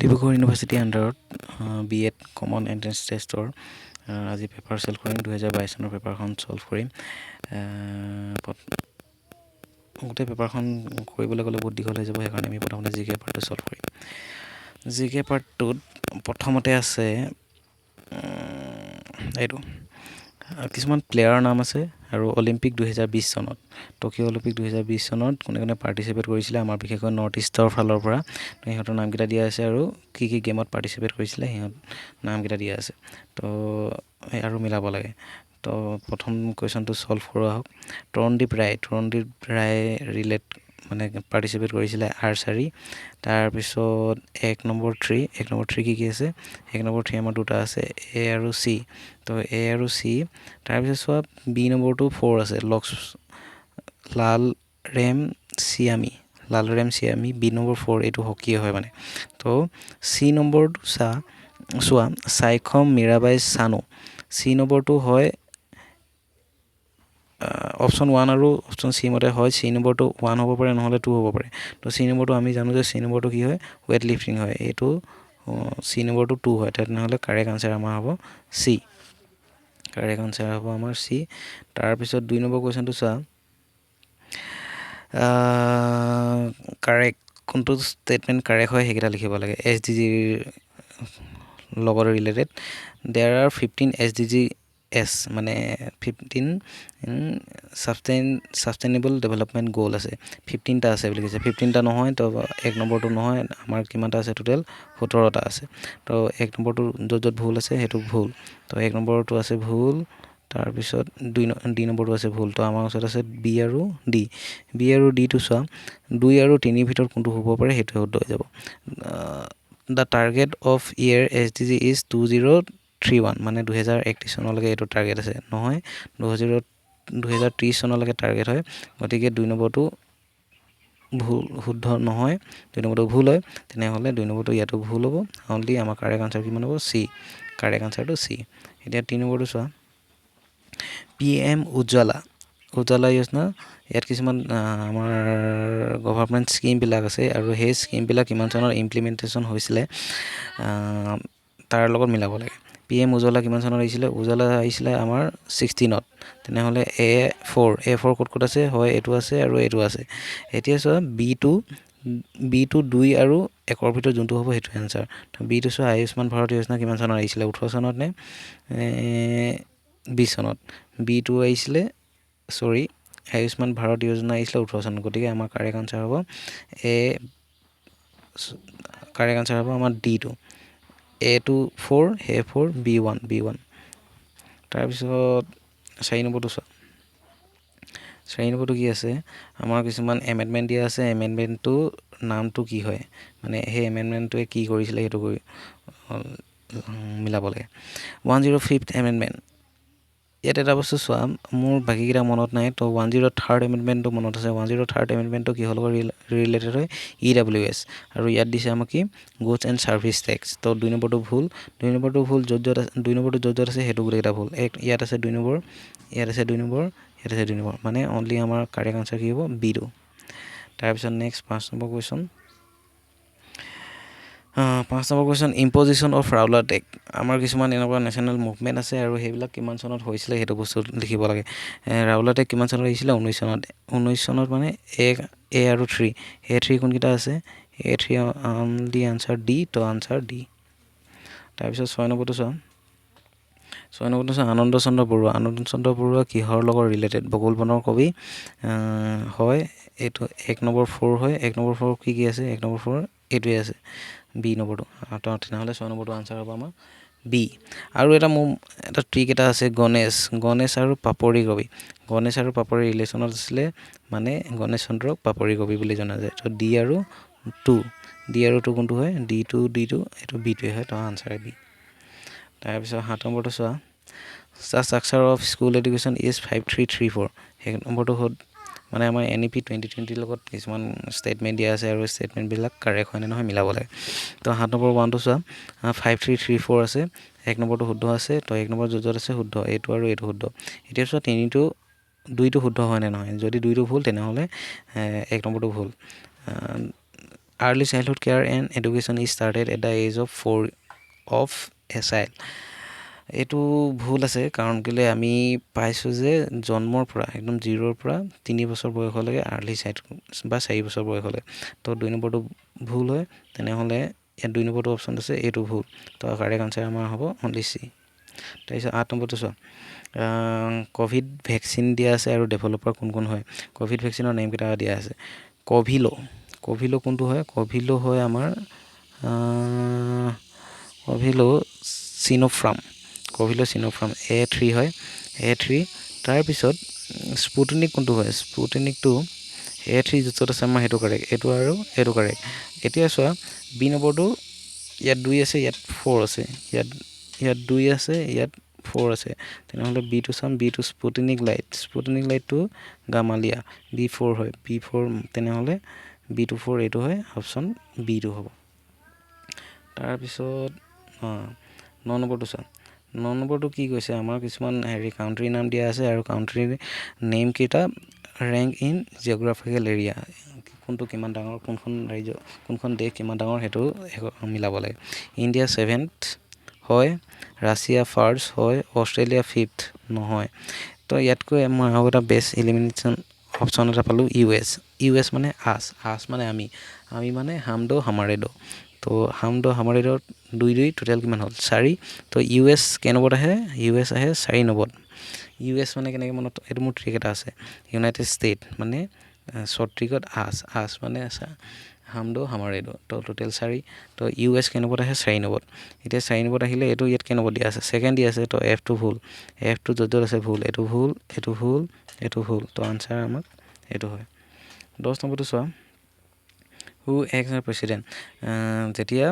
Dibrugarh university আণ্ডাৰত B.Ed common entrance টেষ্টৰ আজি পেপাৰ ছল্ভ কৰিম 2022 চনৰ পেপাৰখন ছল্ভ কৰিম গোটেই পেপাৰখন কৰিবলৈ গ'লে বহুত দীঘল হৈ যাব সেইকাৰণে আমি প্ৰথমতে জিকে পাৰ্টটো ছল্ভ কৰিম জিকে পাৰ্টটোত প্ৰথমতে আছে এইটো কিছুমান প্লেয়াৰৰ নাম আছে আৰু অলিম্পিক 2020 চনত টকিঅ' অলিম্পিক 2020 চনত কোনে কোনে পাৰ্টিচিপেট কৰিছিলে আমাৰ বিশেষকৈ নৰ্থ ইষ্টৰ ফালৰ পৰা সিহঁতৰ নামকেইটা দিয়া আছে আৰু কি গেমত পাৰ্টিচিপেট কৰিছিলে সিহঁত নামকেইটা দিয়া আছে তো আৰু মিলাব লাগে তো প্ৰথম কুৱেশ্যনটো ছল্ভ কৰোৱা হওক তৰণদীপ ৰায় ৰিলেট মানে পাৰ্টিচিপেট কৰিছিলে আৰ্চাৰী তাৰপিছত এক নম্বৰ থ্ৰী কি আছে এক নম্বৰ থ্ৰী আমাৰ দুটা আছে এ আৰু চি তো এ আৰু চি তাৰপিছত চোৱা বি নম্বৰটো 4 আছে লাল ৰেম চিয়ামি বি নম্বৰ 4 এইটো হকীয়ে হয় মানে তো চি নম্বৰটো চোৱা চাইখম মীৰাবাই চানু চি নম্বৰটো হয় অপশ্যন 1 আৰু অপশ্যন চি মতে হয় চি নম্বৰটো 1 হ'ব পাৰে নহ'লে 2 হ'ব পাৰে তো চি নম্বৰটো আমি জানো যে চি নম্বৰটো কি হয় ৱেইট লিফটিং হয় এইটো চি নম্বৰটো 2 হয় তেনেহ'লে কাৰেক্ট আনচাৰ আমাৰ হ'ব চি তাৰপিছত 2 নম্বৰ কুৱেশ্যনটো চোৱা কাৰেক্ট কোনটো ষ্টেটমেণ্ট কাৰেক্ট হয় সেইকেইটা লিখিব লাগে SDGৰ লগত ৰিলেটেড দেয়াৰ আৰ 15 SDGs মানে 15 ছাষ্টেইনেবল ডেভেলপমেণ্ট গ'ল আছে 15টা আছে বুলি কৈছে 15টা নহয় তো এক নম্বৰটো নহয় আমাৰ কিমানটা আছে টোটেল 17টা আছে তো এক নম্বৰটো য'ত ভুল আছে সেইটো ভুল তো এক নম্বৰটো আছে ভুল তাৰপিছত দুই নম্বৰটো আছে ভুল তো আমাৰ ওচৰত আছে বি আৰু ডিটো চোৱা 2 আৰু 3 ভিতৰত কোনটো হ'ব পাৰে সেইটো শুদ্ধ হৈ যাব the target of year SDG is 2031 মানে 2031 চনলৈকে এইটো টাৰ্গেট আছে নহয় 2030 চনলৈকে টাৰ্গেট হয় গতিকে 2 নম্বৰটো শুদ্ধ নহয় 2 নম্বৰটো ভুল হয় তেনেহ'লে 2 নম্বৰটো ইয়াতো ভুল হ'ব অনলি আমাৰ কাৰেক্ট আনচাৰ কিমান হ'ব চি কাৰেক্ট আনচাৰটো চি এতিয়া 3 নম্বৰটো চোৱা PM উজ্জ্বলা যোজনা ইয়াত কিছুমান আমাৰ গভৰ্ণমেণ্ট স্কিমবিলাক আছে আৰু সেই স্কিমবিলাক কিমান চনৰ ইমপ্লিমেণ্টেশ্যন হৈছিলে তাৰ লগত মিলাব লাগে PM উজ্জ্বলা কিমান চনত আহিছিলে উজ্জ্বলা আহিছিলে আমাৰ 16ত তেনেহ'লে A4 ক'ত আছে হয় এইটো আছে আৰু এইটো আছে এতিয়া চোৱা B2 2 আৰু 1ৰ ভিতৰত যোনটো হ'ব সেইটো এনচাৰ বিটো চোৱা আয়ুষ্মান ভাৰত যোজনা কিমান চনত আহিছিলে 18 চনত নে 20 চনত B2 আহিছিলে আয়ুষ্মান ভাৰত যোজনা আহিছিলে 18 চনত গতিকে আমাৰ কাৰেক্ট আনচাৰ হ'ব আমাৰ D2 A2 4 A4 B1 তাৰপিছত 4 নম্বৰটো চোৱা 4 নম্বৰটো কি আছে আমাৰ কিছুমান এমেণ্ডমেণ্ট দিয়া আছে এমেণ্ডমেণ্টটো নামটো কি হয় মানে সেই এমেণ্ডমেণ্টটোৱে কি কৰিছিলে সেইটো কৰি মিলাব লাগে 105th এমেণ্ডমেণ্ট ইয়াত এটা বস্তু চোৱা মোৰ বাকীকেইটা মনত নাই তো 103rd এমেণ্ডমেণ্টটো মনত আছে 103rd এমেণ্ডমেণ্টটো কিহৰ লগত ৰিলেটেড হয় EWS আৰু ইয়াত দিছে আমাক কি গুডছ এণ্ড ছাৰ্ভিচ টেক্স তো 2 নম্বৰটো ভুল য'ত আছে সেইটো গোটেইকেইটা ভুল ইয়াত আছে 2 নম্বৰ ইয়াত আছে 2 নম্বৰ মানে অনলি আমাৰ কাৰেক্ট আনচাৰ কি হ'ব B2 তাৰপিছত নেক্সট 5 নম্বৰ question imposition of Rowlatt Act আমাৰ কিছুমান এনেকুৱা নেশ্যনেল মুভমেণ্ট আছে আৰু সেইবিলাক কিমান চনত হৈছিলে সেইটো বস্তু লিখিব লাগে ৰাউলাট এক্ট কিমান চনত আহিছিলে 19 চনত মানে A আৰু 3 A3 কোনকেইটা আছে A3 অনলি আনচাৰ D তো আনচাৰ D তাৰপিছত 6 নম্বৰটো চোৱা আনন্দ চন্দ্ৰ বৰুৱা কিহৰ লগত ৰিলেটেড বকুল বনৰ কবি হয় এইটো 1 নম্বৰ 4 হয় 1 নম্বৰ 4 কি আছে 1 নম্বৰ 4 এইটোৱে আছে বি নম্বৰটো তেনেহ'লে 6 নম্বৰটো আনচাৰ হ'ব আমাৰ বি আৰু এটা ট্ৰিক এটা আছে গণেশ আৰু পাপৰি কবি ৰিলেশ্যনত আছিলে মানে গণেশ চন্দ্ৰক পাপৰি কবি বুলি জনা যায় তো D আৰু 2 কোনটো হয় D2 এইটো বিটোৱে হয় তো আনচাৰ বি তাৰপিছত 7 নম্বৰটো চোৱা the structure of school education is 5334 সেই নম্বৰটো হ'ল মানে আমাৰ NEP 2020 লগত কিছুমান ষ্টেটমেণ্ট দিয়া আছে আৰু ষ্টেটমেণ্টবিলাক কাৰেক্ট হয় নে নহয় মিলাব লাগে তো 7 নম্বৰ 1টো চোৱা 5334 আছে 1 নম্বৰটো শুদ্ধ আছে তো 1 নম্বৰ য'ত আছে শুদ্ধ এইটো আৰু এইটো শুদ্ধ এতিয়া চোৱা 2টো শুদ্ধ হয় নে নহয় যদি 2টো ভুল তেনেহ'লে 1 নম্বৰটো ভুল early childhood care and education is started at the age of 4 of a child. এইটো ভুল আছে, কাৰণ কেলৈ আমি পাইছোঁ যে জন্মৰ পৰা একদম 0ৰ পৰা 3 বছৰ বয়সলৈকে আৰ্লি চাইল্ড বা 4 বছৰ বয়সলৈ। তো 2 নম্বৰটো ভুল হয়, তেনেহ'লে ইয়াত 2 নম্বৰটো অপশ্যন আছে, এইটো ভুল। তো কাৰেক্ট আনচাৰ আমাৰ হ'ব অনলি চি। তাৰপিছত 8 নম্বৰটো চোৱা, ক'ভিড ভেকচিন দিয়া আছে আৰু ডেভেলপাৰ কোন কোন হয়? ক'ভিড ভেকচিনৰ নেমকেইটা দিয়া আছে। ক'ভিলো কোনটো হয়? ক'ভিলো হয় আমাৰ ক'ভিলো চিনোফাৰ্ম। A3 হয়, A3। তাৰপিছত স্পুটনিক কোনটো হয়? স্পুটনিকটো A3 য'ত আছে আমাৰ সেইটো কাৰেক্ট, এইটো আৰু এইটো কাৰেক্ট। এতিয়া চোৱা বি নম্বৰটো, ইয়াত 2 আছে, ইয়াত 4 আছে, ইয়াত 2 আছে, ইয়াত 4 আছে, তেনেহ'লে বিটো চাম। বিটো স্পুটনিক লাইটটো গামালিয়া, B4 হয়, B4, তেনেহ'লে B2 4 এইটো হয়, অপশ্যন বিটো হ'ব। তাৰপিছত 9 নম্বৰটো চোৱা, 9 নম্বৰটো কি কৈছে? আমাৰ কিছুমান কাউণ্ট্ৰিৰ নাম দিয়া আছে আৰু কাউণ্ট্ৰিৰ নেমকেইটা ৰেংক ইন জিঅ'গ্ৰাফিকেল এৰিয়া, কোনটো কিমান ডাঙৰ, কোনখন দেশ কিমান ডাঙৰ, সেইটো মিলাব লাগে। ইণ্ডিয়া 7th হয়, ৰাছিয়া 1st হয়, অষ্ট্ৰেলিয়া 5th নহয়। তো ইয়াতকৈ মই আৰু এটা বেষ্ট এলিমিনেশ্যন অপশ্যন এটা পালোঁ, US মানে আছ মানে আমি মানে হামদো হামাৰে দো। তো হামদো হামাৰে দো 2 টোটেল কিমান হ'ল? 4। তো US কেইনম্বৰত আহে? US আহে 4 নম্বৰত। US মানে কেনেকৈ মনত, এইটো মোৰ ট্ৰিক এটা আছে। ইউনাইটেড ষ্টেট মানে শ্বৰ্ট ট্ৰিকত আছ মানে হামদো হামাৰে দো, তো টোটেল 4। তো US কেইনম্বৰত আহে? 4 নম্বৰত। এতিয়া 4 নম্বৰত আহিলে এইটো ইয়াত কেইনম্বৰত দিয়া আছে? ছেকেণ্ড দিয়া আছে, তো F2 ভুল, F2 য'ত আছে ভুল, এইটো ভুল, এইটো ভুল, এইটো ভুল, তো আনচাৰ আমাক এইটো হয়। 10 নম্বৰটো চোৱা, হু এক্স প্ৰেচিডেণ্ট, যেতিয়া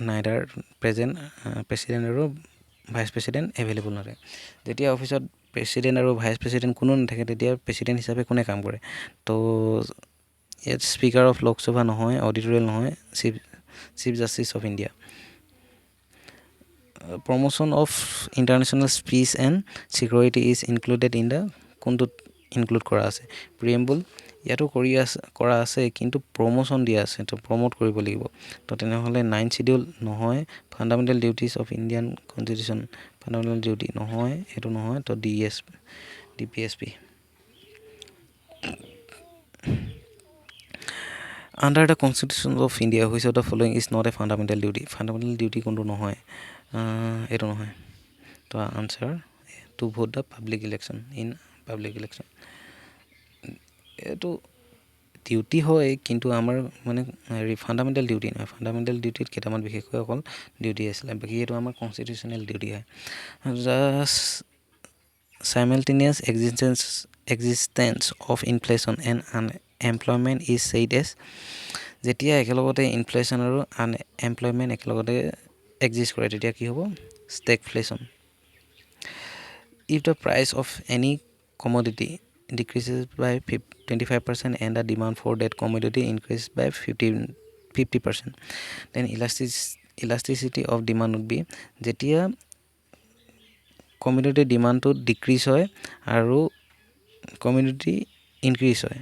নাইডাৰ প্ৰেচিডেণ্ট আৰু ভাইচ প্ৰেচিডেণ্ট এভেইলেবল নাথাকে। যেতিয়া অফিচত প্ৰেচিডেণ্ট আৰু ভাইচ প্ৰেচিডেণ্ট কোনো নাথাকে, তেতিয়া প্ৰেচিডেণ্ট হিচাপে কোনে কাম কৰে? তো ইয়াত স্পীকাৰ অফ লোকসভা নহয়, অডিটৰিয়েল নহয়, chief justice of India. Promotion of international piece and security is included in the, কোনটোত ইনক্লুড কৰা আছে? প্ৰিএম্বল। ইয়াতো কৰা আছে, কিন্তু প্ৰমোশ্যন দিয়া আছে, তো প্ৰমোট কৰিব লাগিব। তো তেনেহ'লে 9th শিডিউল নহয়, fundamental duties of Indian constitution, fundamental duty নহয়, সেইটো নহয়, তো DPSP। Under the constitution of India which of the following is not a fundamental duty? Fundamental duty কোনটো নহয়? এইটো নহয়। তো answer to vote the public election, এইটো ডিউটি হয়, কিন্তু আমাৰ মানে ফাণ্ডামেণ্টেল ডিউটি নহয়। ফাণ্ডামেণ্টেল ডিউটিত কেইটামান বিশেষকৈ অকল ডিউটি আছিলে, বাকী এইটো আমাৰ কনষ্টিটিউশ্যনেল ডিউটি হয়। Just simultaneous existence of inflation and unemployment is said as, যেতিয়া একেলগতে ইনফ্লেশ্যন আৰু আনএমপ্লয়মেণ্ট একেলগতে এক্সিষ্ট কৰে, তেতিয়া কি হ'ব? Stagflation. If the price of any commodity decreases by 25% and the demand for that commodity increases by 50%, then elasticity of demand would be, যেতিয়া community ডিমাণ্ডটো ডিক্ৰিজ হয় আৰু কমিউনিটি ইনক্ৰিজ হয়,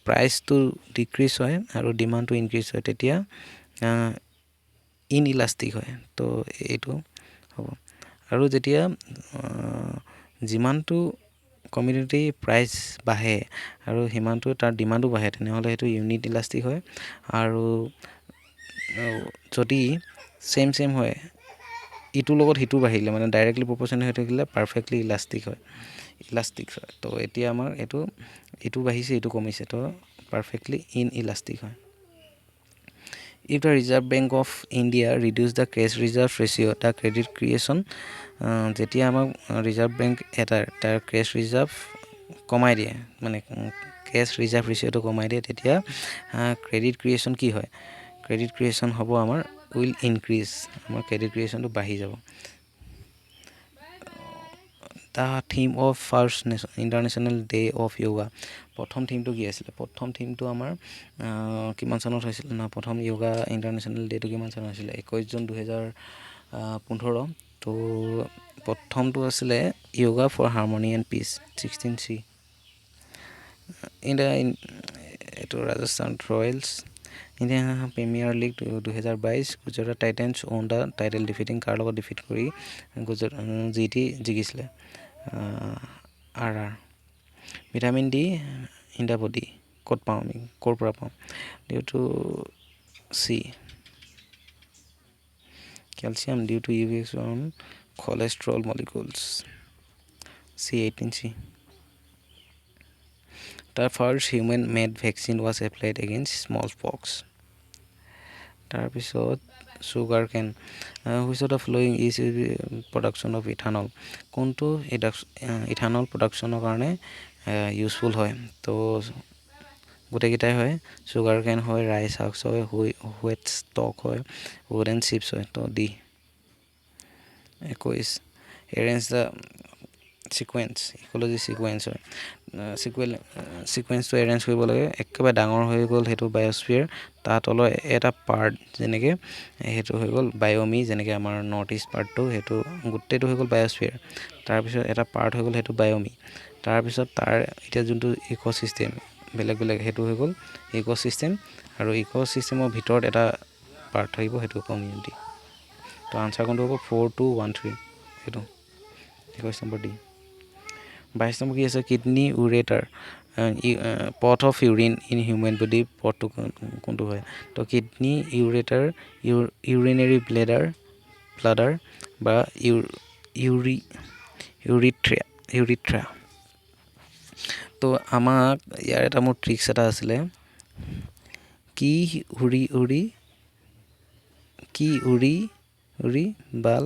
প্ৰাইচটো ডিক্ৰিজ হয় আৰু ডিমাণ্ডটো ইনক্ৰিজ হয়, তেতিয়া ইনইলাষ্টিক হয়। তো এইটো হ'ব। আৰু যেতিয়া যিমানটো কমিউনিটি প্ৰাইচ বাঢ়ে আৰু সিমানটো তাৰ ডিমাণ্ডো বাঢ়ে, তেনেহ'লে সেইটো ইউনিট ইলাষ্টিক হয়। আৰু যদি চেম হয়, ইটোৰ লগত সিটো বাঢ়িলে, মানে ডাইৰেক্টলি প্ৰপৰ্চনেল হৈ থাকিলে পাৰফেক্টলি ইলাষ্টিক হয়। তো এতিয়া আমাৰ এইটো বাঢ়িছে, এইটো কমিছে, তো পাৰফেক্টলি ইনইলাষ্টিক হয়। If the reserve bank of India reduce the cash reserve ratio' the credit creation, যেতিয়া আমাক ৰিজাৰ্ভ বেংক এটাৰ তাৰ কেছ ৰিজাৰ্ভ কমাই দিয়ে, মানে কেছ ৰিজাৰ্ভ ৰেচিঅ'টো কমাই দিয়ে, তেতিয়া ক্ৰেডিট ক্ৰিয়েশ্যন কি হয়? ক্ৰেডিট ক্ৰিয়েশ্যন হ'ব আমাৰ উইল ইনক্ৰিজ, আমাৰ ক্ৰেডিট ক্ৰিয়েশ্যনটো বাঢ়ি যাব। The theme of first international day of yoga, প্ৰথম থিমটো কি আছিলে? প্ৰথম থিমটো আমাৰ কিমান চনত হৈছিল? প্ৰথম য়োগা ইণ্টাৰনেশ্যনেল ডেটো কিমান চনত হৈছিলে? 21 জুন 2015। তো প্ৰথমটো আছিলে yoga for harmony and peace, 16C। এইটো Rajasthan Royals Indian Premier League 2022 Gujarat Titans won the title defeating কাৰ লগত ডিফিট কৰি GT জিকিছিলে RR vitamin D in the body ক'ত পাওঁ আমি ক'ৰ পৰা পাওঁ due to C calcium due to UV on cholesterol molecules C18C the first human made vaccine was applied against smallpox তাৰপিছত sugar cane which of the following is production of ethanol কোনটো ethanol production কাৰণে useful হয় তো গোটেইকেইটাই হয় sugar কেন হয় rice হাক্স হয় wheat stock হয় উডেন চিপছ হয় তো ডি 21 এৰেঞ্জ দ্য সিকুৱেন্স ইকোলজি সিকুৱেন্স হয় সিকুৱেন্সটো এৰেঞ্জ কৰিব লাগে একেবাৰে ডাঙৰ হৈ গ'ল সেইটো বায়োস্ফিয়াৰ তাৰ তলৰ এটা পাৰ্ট যেনেকৈ সেইটো হৈ গ'ল বায়োমি যেনেকৈ আমাৰ নৰ্থ ইষ্ট পাৰ্টটো সেইটো গোটেইটো হৈ গ'ল বায়োস্ফিয়াৰ তাৰপিছত এটা পাৰ্ট হৈ গ'ল সেইটো বায়োমি তাৰপিছত তাৰ এতিয়া যোনটো ইক'চিষ্টেম বেলেগ বেলেগ সেইটো হৈ গ'ল ইক'চিষ্টেম আৰু ইক'চিষ্টেমৰ ভিতৰত এটা পাৰ্ট থাকিব সেইটো কমিউনিটি তো আনচাৰ কোনটো হ'ব 4213 সেইটো 21 নম্বৰ ডি 22 নম্বৰ কি আছে কিডনি উৰেটাৰ পথ of urine in human body পথটো কোনটো হয় তো কিডনি ইউৰেটাৰ ইউৰিনেৰী ব্লাডাৰ বা ইউৰিথ্ৰা তো আমাক ইয়াৰ এটা মোৰ ট্ৰিক্স এটা আছিলে কি উৰি বাল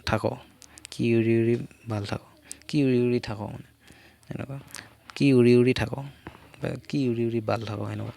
থাকো কি উৰি বাল থাকো কি উৰি থাকো মানে এনেকুৱা কি উৰি থাকো বা কি উৰি বাল থাকো এনেকুৱা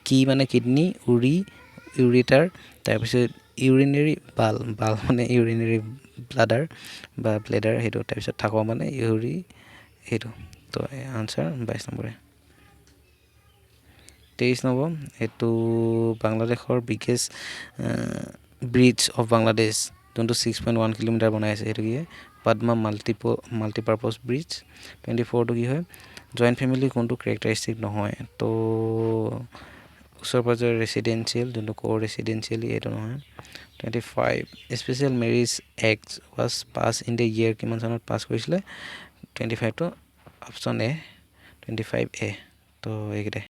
কি মানে কিডনি ইউৰিটাৰ তাৰপিছত ইউৰিনেৰী বাল মানে ইউৰিনেৰী ব্লাডাৰ বা ব্লেডাৰ সেইটো তাৰপিছত থাকো মানে সেইটো তো আনচাৰ 22 নম্বৰে 23 নম্বৰ এইটো বাংলাদেশৰ বিগেষ্ট ব্ৰিজ অফ বাংলাদেশ যোনটো 6.1 কিলোমিটাৰ বনাই আছে সেইটো কি হয় পদ্মা মাল্টিপাৰপাছ ব্ৰিজ 24টো কি হয় জইণ্ট ফেমিলি কোনটো কেৰেক্টাৰিষ্টিক নহয় তো ওচৰ পাজৰ ৰেচিডেঞ্চিয়েল যোনটো ক' ৰেচিডেঞ্চিয়েল এইটো নহয় 25 special marriage act was pass in the year কিমান চনত পাছ কৰিছিলে 25টো অপশ্যন এ 25A তো এইকেইটাই